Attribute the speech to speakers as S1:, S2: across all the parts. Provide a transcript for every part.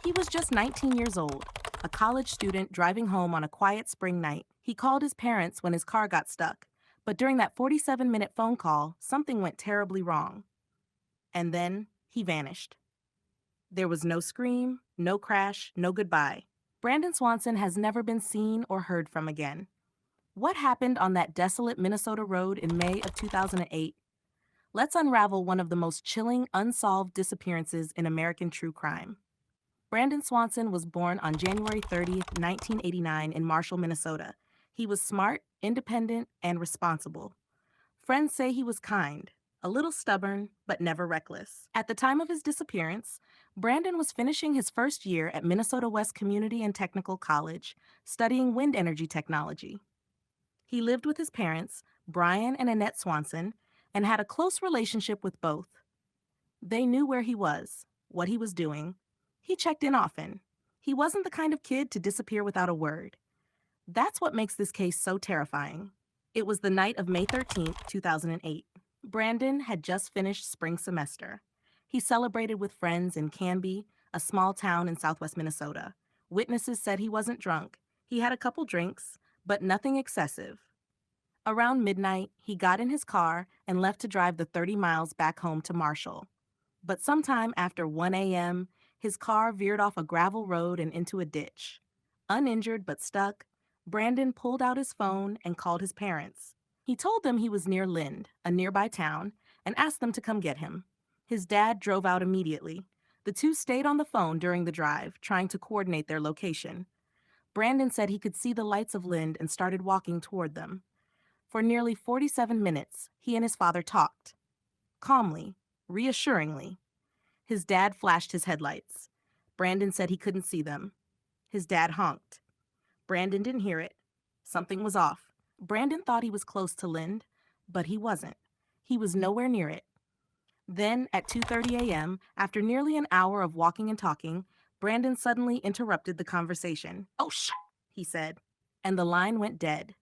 S1: He was just 19 years old, a college student driving home on a quiet spring night. He called his parents when his car got stuck, but during that 47-minute phone call, something went terribly wrong. And then he vanished. There was no scream, no crash, no goodbye. Brandon Swanson has never been seen or heard from again. What happened on that desolate Minnesota road in May of 2008? Let's unravel one of the most chilling, unsolved disappearances in American true crime. Brandon Swanson was born on January 30th, 1989, in Marshall, Minnesota. He was smart, independent, and responsible. Friends say he was kind, a little stubborn, but never reckless. At the time of his disappearance, Brandon was finishing his first year at Minnesota West Community and Technical College, studying wind energy technology. He lived with his parents, Brian and Annette Swanson, and had a close relationship with both. They knew where he was, what he was doing. He checked in often. He wasn't the kind of kid to disappear without a word. That's what makes this case so terrifying. It was the night of May 13th, 2008. Brandon had just finished spring semester. He celebrated with friends in Canby, a small town in southwest Minnesota. Witnesses said he wasn't drunk. He had a couple drinks, but nothing excessive. Around midnight, he got in his car and left to drive the 30 miles back home to Marshall. But sometime after 1 a.m., his car veered off a gravel road and into a ditch. Uninjured but stuck, Brandon pulled out his phone and called his parents. He told them he was near Lind, a nearby town, and asked them to come get him. His dad drove out immediately. The two stayed on the phone during the drive, trying to coordinate their location. Brandon said he could see the lights of Lind and started walking toward them. For nearly 47 minutes, he and his father talked. Calmly, reassuringly. His dad flashed his headlights. Brandon said he couldn't see them. His dad honked. Brandon didn't hear it. Something was off. Brandon thought he was close to Lind, but he wasn't. He was nowhere near it. Then, at 2:30 a.m., after nearly an hour of walking and talking, Brandon suddenly interrupted the conversation. "Oh, he said, and the line went dead.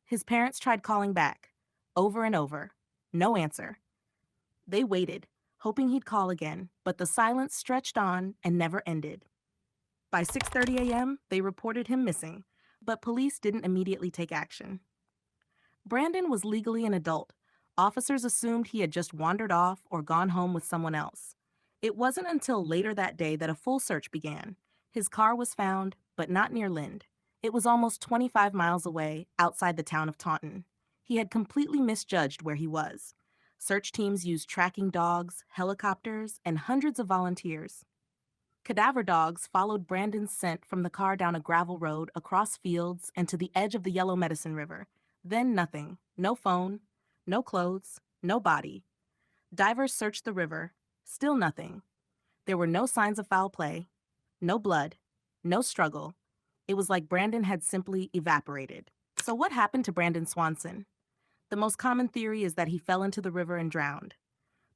S1: His parents tried calling back, over and over. No answer. They waited, hoping he'd call again, but the silence stretched on and never ended. By 6:30 a.m., they reported him missing, but police didn't immediately take action. Brandon was legally an adult. Officers assumed he had just wandered off or gone home with someone else. It wasn't until later that day that a full search began. His car was found, but not near Lind. It was almost 25 miles away, outside the town of Taunton. He had completely misjudged where he was. Search teams used tracking dogs, helicopters, and hundreds of volunteers. Cadaver dogs followed Brandon's scent from the car down a gravel road, across fields, and to the edge of the Yellow Medicine River. Then nothing. No phone, no clothes, no body. Divers searched the river. Still nothing. There were no signs of foul play, no blood, no struggle. It was like Brandon had simply evaporated. So what happened to Brandon Swanson? The most common theory is that he fell into the river and drowned.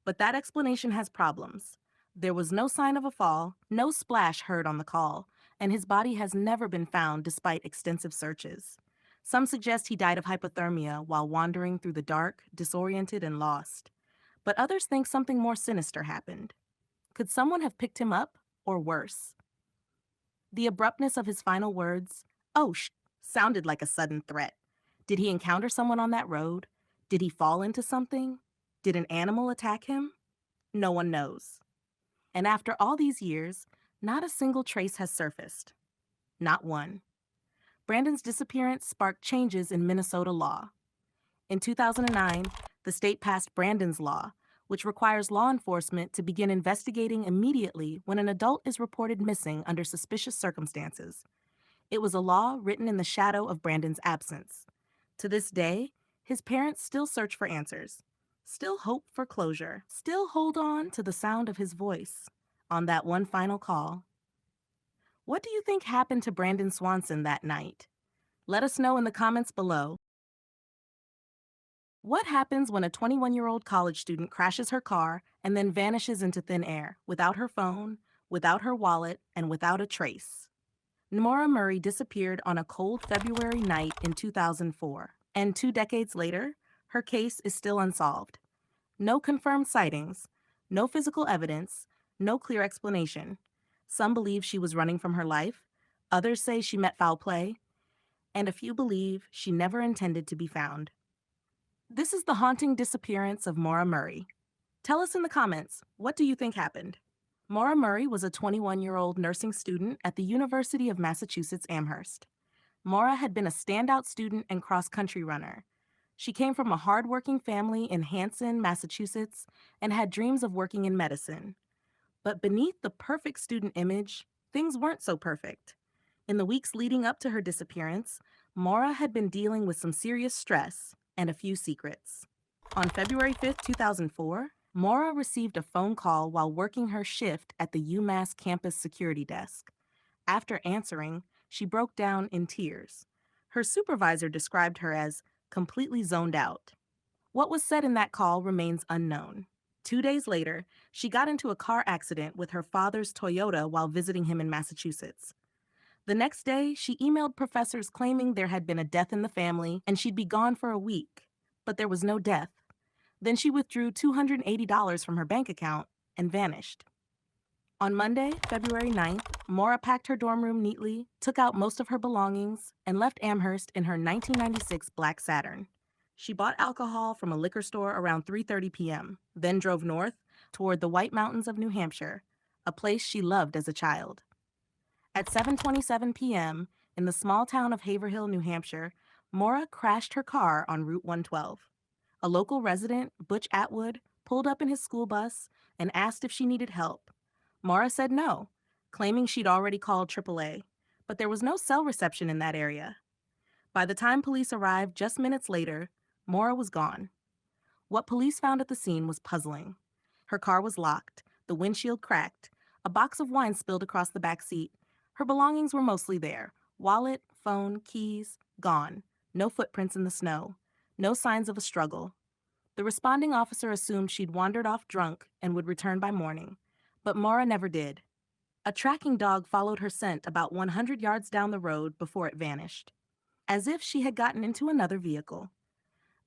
S1: But that explanation has problems. There was no sign of a fall, no splash heard on the call, and his body has never been found despite extensive searches. Some suggest he died of hypothermia while wandering through the dark, disoriented, and lost. But others think something more sinister happened. Could someone have picked him up, or worse? The abruptness of his final words, "Oh, sounded like a sudden threat. Did he encounter someone on that road? Did he fall into something? Did an animal attack him? No one knows. And after all these years, not a single trace has surfaced. Not one. Brandon's disappearance sparked changes in Minnesota law. In 2009, the state passed Brandon's Law, which requires law enforcement to begin investigating immediately when an adult is reported missing under suspicious circumstances. It was a law written in the shadow of Brandon's absence. To this day, his parents still search for answers, still hope for closure, still hold on to the sound of his voice on that one final call. What do you think happened to Brandon Swanson that night? Let us know in the comments below. What happens when a 21-year-old college student crashes her car and then vanishes into thin air, without her phone, without her wallet, and without a trace? Maura Murray disappeared on a cold February night in 2004, and 2 decades later, her case is still unsolved. No confirmed sightings, no physical evidence, no clear explanation. Some believe she was running from her life, others say she met foul play, and a few believe she never intended to be found. This is the haunting disappearance of Maura Murray. Tell us in the comments, what do you think happened? Maura Murray was a 21-year-old nursing student at the University of Massachusetts Amherst. Maura had been a standout student and cross-country runner. She came from a hard-working family in Hanson, Massachusetts, and had dreams of working in medicine. But beneath the perfect student image, things weren't so perfect. In the weeks leading up to her disappearance, Maura had been dealing with some serious stress and a few secrets. On February 5, 2004, Maura received a phone call while working her shift at the UMass campus security desk. After answering, she broke down in tears. Her supervisor described her as completely zoned out. What was said in that call remains unknown. 2 days later, she got into a car accident with her father's Toyota while visiting him in Massachusetts. The next day, she emailed professors claiming there had been a death in the family and she'd be gone for a week. But there was no death. Then she withdrew $280 from her bank account and vanished. On Monday, February 9th, Maura packed her dorm room neatly, took out most of her belongings, and left Amherst in her 1996 black Saturn. She bought alcohol from a liquor store around 3:30 p.m., then drove north toward the White Mountains of New Hampshire, a place she loved as a child. At 7:27 p.m., in the small town of Haverhill, New Hampshire, Maura crashed her car on Route 112. A local resident, Butch Atwood, pulled up in his school bus and asked if she needed help. Maura said no, claiming she'd already called AAA, but there was no cell reception in that area. By the time police arrived just minutes later, Maura was gone. What police found at the scene was puzzling. Her car was locked, the windshield cracked, a box of wine spilled across the back seat. Her belongings were mostly there: wallet, phone, keys, gone. No footprints in the snow. No signs of a struggle. The responding officer assumed she'd wandered off drunk and would return by morning, but Maura never did. A tracking dog followed her scent about 100 yards down the road before it vanished, as if she had gotten into another vehicle.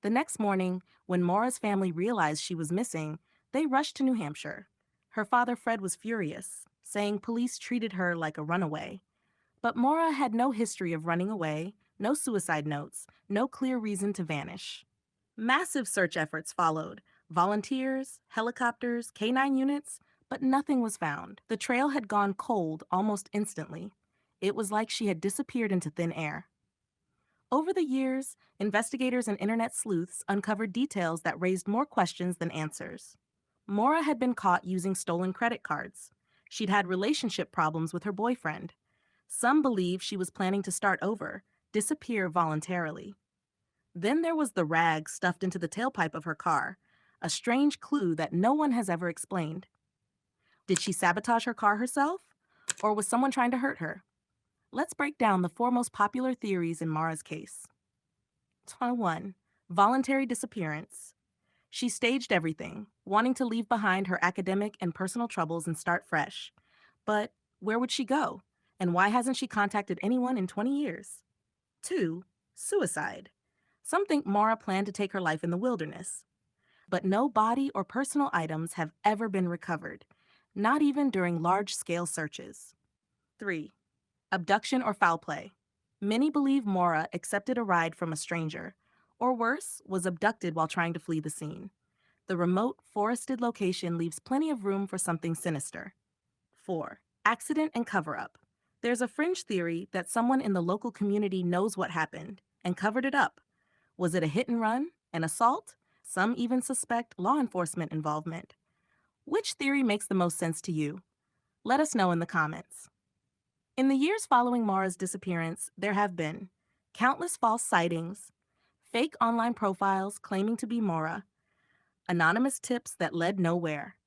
S1: The next morning, when Maura's family realized she was missing, they rushed to New Hampshire. Her father, Fred, was furious, saying police treated her like a runaway. But Maura had no history of running away, no suicide notes, no clear reason to vanish. Massive search efforts followed: volunteers, helicopters, K-9 units, but nothing was found. The trail had gone cold almost instantly. It was like she had disappeared into thin air. Over the years, investigators and internet sleuths uncovered details that raised more questions than answers. Maura had been caught using stolen credit cards. She'd had relationship problems with her boyfriend. Some believe she was planning to start over, disappear voluntarily. Then there was the rag stuffed into the tailpipe of her car, a strange clue that no one has ever explained. Did she sabotage her car herself? Or was someone trying to hurt her? Let's break down the four most popular theories in Maura's case. 1. Voluntary disappearance. She staged everything, wanting to leave behind her academic and personal troubles and start fresh. But where would she go? And why hasn't she contacted anyone in 20 years? 2. Suicide. Some think Maura planned to take her life in the wilderness. But no body or personal items have ever been recovered, not even during large-scale searches. 3. Abduction or foul play. Many believe Maura accepted a ride from a stranger, or worse, was abducted while trying to flee the scene. The remote, forested location leaves plenty of room for something sinister. 4. Accident and cover-up. There's a fringe theory that someone in the local community knows what happened and covered it up. Was it a hit and run, an assault? Some even suspect law enforcement involvement. Which theory makes the most sense to you? Let us know in the comments. In the years following Maura's disappearance, there have been countless false sightings, fake online profiles claiming to be Maura, anonymous tips that led nowhere,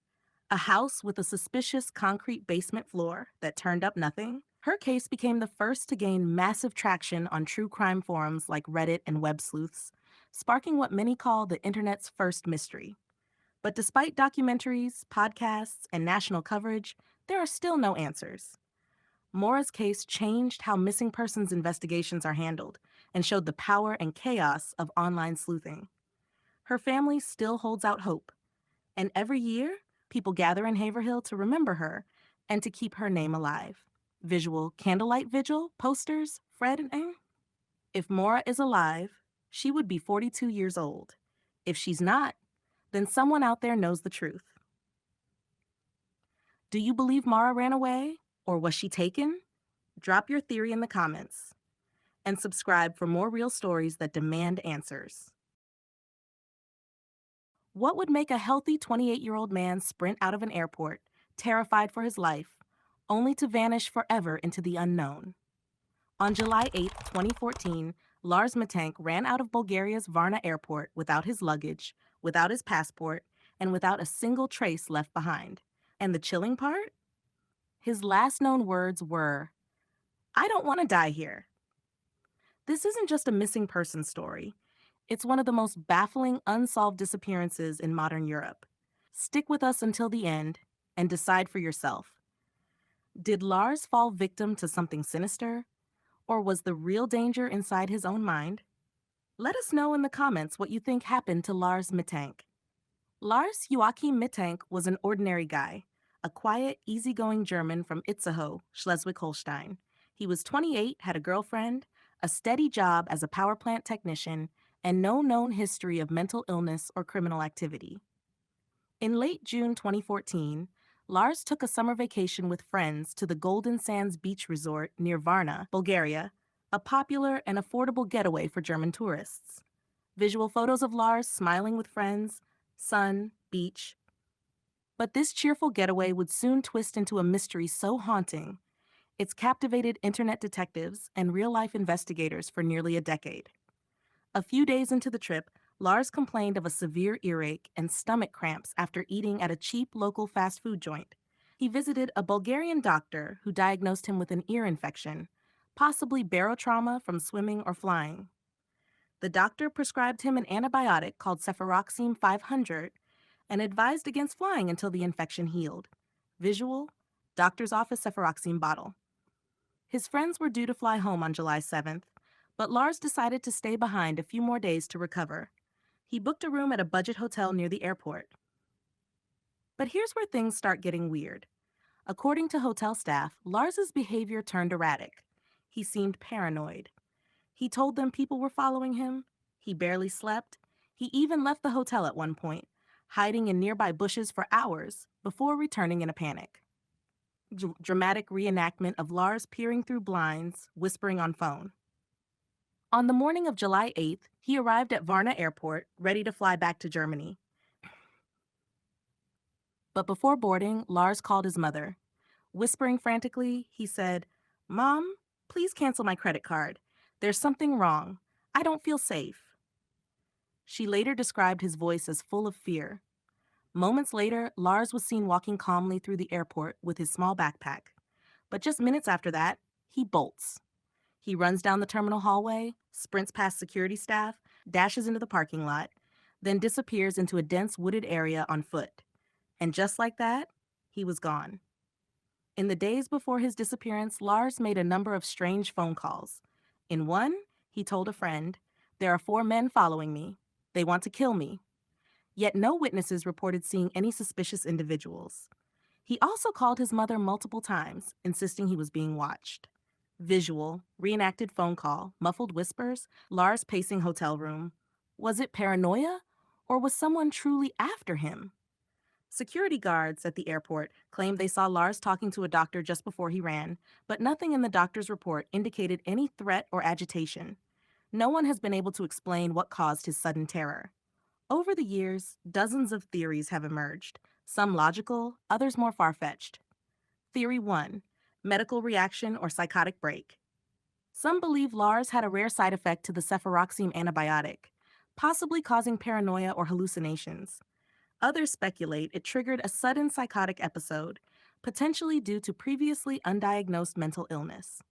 S1: a house with a suspicious concrete basement floor that turned up nothing. Her case became the first to gain massive traction on true crime forums like Reddit and web sleuths, sparking what many call the internet's first mystery. But despite documentaries, podcasts, and national coverage, there are still no answers. Maura's case changed how missing persons investigations are handled and showed the power and chaos of online sleuthing. Her family still holds out hope, and every year, people gather in Haverhill to remember her and to keep her name alive. Visual candlelight vigil, posters, Fred and Anne. If Maura is alive, she would be 42 years old. If she's not, then someone out there knows the truth. Do you believe Maura ran away, or was she taken? Drop your theory in the comments. And subscribe for more real stories that demand answers. What would make a healthy 28-year-old man sprint out of an airport, terrified for his life, only to vanish forever into the unknown? On July 8, 2014, Lars Mittank ran out of Bulgaria's Varna airport without his luggage, without his passport, and without a single trace left behind. And the chilling part? His last known words were, "I don't want to die here." This isn't just a missing person story. It's one of the most baffling unsolved disappearances in modern Europe. Stick with us until the end and decide for yourself. Did Lars fall victim to something sinister? Or was the real danger inside his own mind? Let us know in the comments what you think happened to Lars Mittank. Lars Joachim Mittank was an ordinary guy, a quiet, easygoing German from Itzehoe, Schleswig-Holstein. He was 28, had a girlfriend, a steady job as a power plant technician, and no known history of mental illness or criminal activity. In late June 2014, Lars took a summer vacation with friends to the Golden Sands Beach Resort near Varna, Bulgaria, a popular and affordable getaway for German tourists. Visual photos of Lars smiling with friends, sun, beach. But this cheerful getaway would soon twist into a mystery so haunting, it's captivated internet detectives and real-life investigators for nearly a decade. A few days into the trip, Lars complained of a severe earache and stomach cramps after eating at a cheap local fast food joint. He visited a Bulgarian doctor who diagnosed him with an ear infection, possibly barotrauma from swimming or flying. The doctor prescribed him an antibiotic called cefuroxime 500 and advised against flying until the infection healed. Visual, doctor's office cefuroxime bottle. His friends were due to fly home on July 7th, but Lars decided to stay behind a few more days to recover. He booked a room at a budget hotel near the airport. But here's where things start getting weird. According to hotel staff, Lars's behavior turned erratic. He seemed paranoid. He told them people were following him. He barely slept. He even left the hotel at one point, hiding in nearby bushes for hours before returning in a panic. Dramatic reenactment of Lars peering through blinds, whispering on phone. On the morning of July 8th, he arrived at Varna Airport, ready to fly back to Germany. But before boarding, Lars called his mother. Whispering frantically, he said, "Mom, please cancel my credit card. There's something wrong. I don't feel safe." She later described his voice as full of fear. Moments later, Lars was seen walking calmly through the airport with his small backpack. But just minutes after that, he bolts. He runs down the terminal hallway, sprints past security staff, dashes into the parking lot, then disappears into a dense wooded area on foot. And just like that, he was gone. In the days before his disappearance, Lars made a number of strange phone calls. In one, he told a friend, "There are 4 men following me. They want to kill me." Yet no witnesses reported seeing any suspicious individuals. He also called his mother multiple times, insisting he was being watched. Visual, reenacted phone call, muffled whispers, Lars pacing hotel room. Was it paranoia, or was someone truly after him? Security guards at the airport claimed they saw Lars talking to a doctor just before he ran, but nothing in the doctor's report indicated any threat or agitation. No one has been able to explain what caused his sudden terror. Over the years, dozens of theories have emerged, some logical, others more far-fetched. Theory 1, medical reaction or psychotic break. Some believe Lars had a rare side effect to the cefuroxime antibiotic, possibly causing paranoia or hallucinations. Others speculate it triggered a sudden psychotic episode, potentially due to previously undiagnosed mental illness.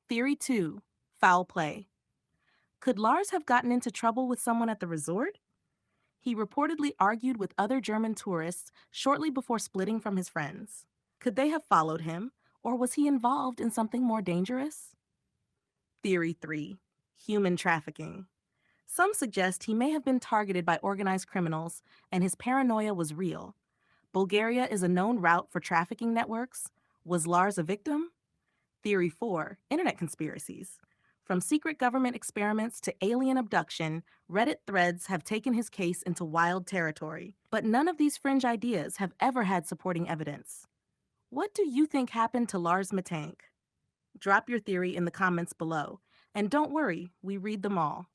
S1: Theory 2, foul play. Could Lars have gotten into trouble with someone at the resort? He reportedly argued with other German tourists shortly before splitting from his friends. Could they have followed him, or was he involved in something more dangerous? Theory 3, human trafficking. Some suggest he may have been targeted by organized criminals and his paranoia was real. Bulgaria is a known route for trafficking networks. Was Lars a victim? Theory 4, Internet conspiracies. From secret government experiments to alien abduction, Reddit threads have taken his case into wild territory. But none of these fringe ideas have ever had supporting evidence. What do you think happened to Lars Mittank? Drop your theory in the comments below. And don't worry, we read them all.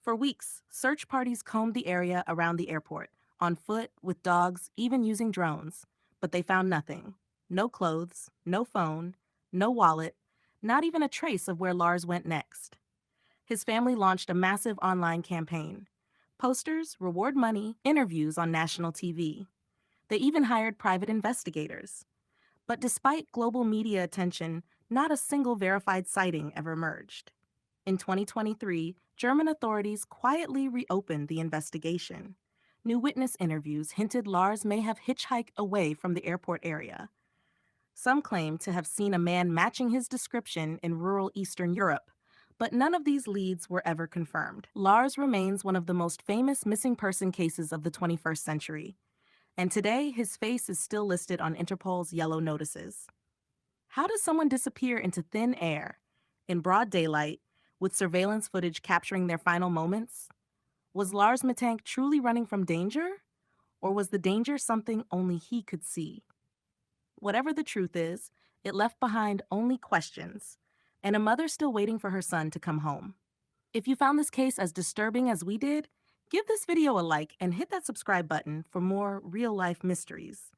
S1: For weeks, search parties combed the area around the airport, on foot, with dogs, even using drones. But they found nothing. No clothes, no phone, no wallet, not even a trace of where Lars went next. His family launched a massive online campaign. Posters, reward money, interviews on national TV. They even hired private investigators. But despite global media attention, not a single verified sighting ever emerged. In 2023, German authorities quietly reopened the investigation. New witness interviews hinted Lars may have hitchhiked away from the airport area. Some claim to have seen a man matching his description in rural Eastern Europe, but none of these leads were ever confirmed. Lars remains one of the most famous missing person cases of the 21st century, and today his face is still listed on Interpol's yellow notices. How does someone disappear into thin air, in broad daylight, with surveillance footage capturing their final moments? Was Lars Mittank truly running from danger? Or was the danger something only he could see? Whatever the truth is, it left behind only questions, and a mother still waiting for her son to come home. If you found this case as disturbing as we did, give this video a like and hit that subscribe button for more real-life mysteries.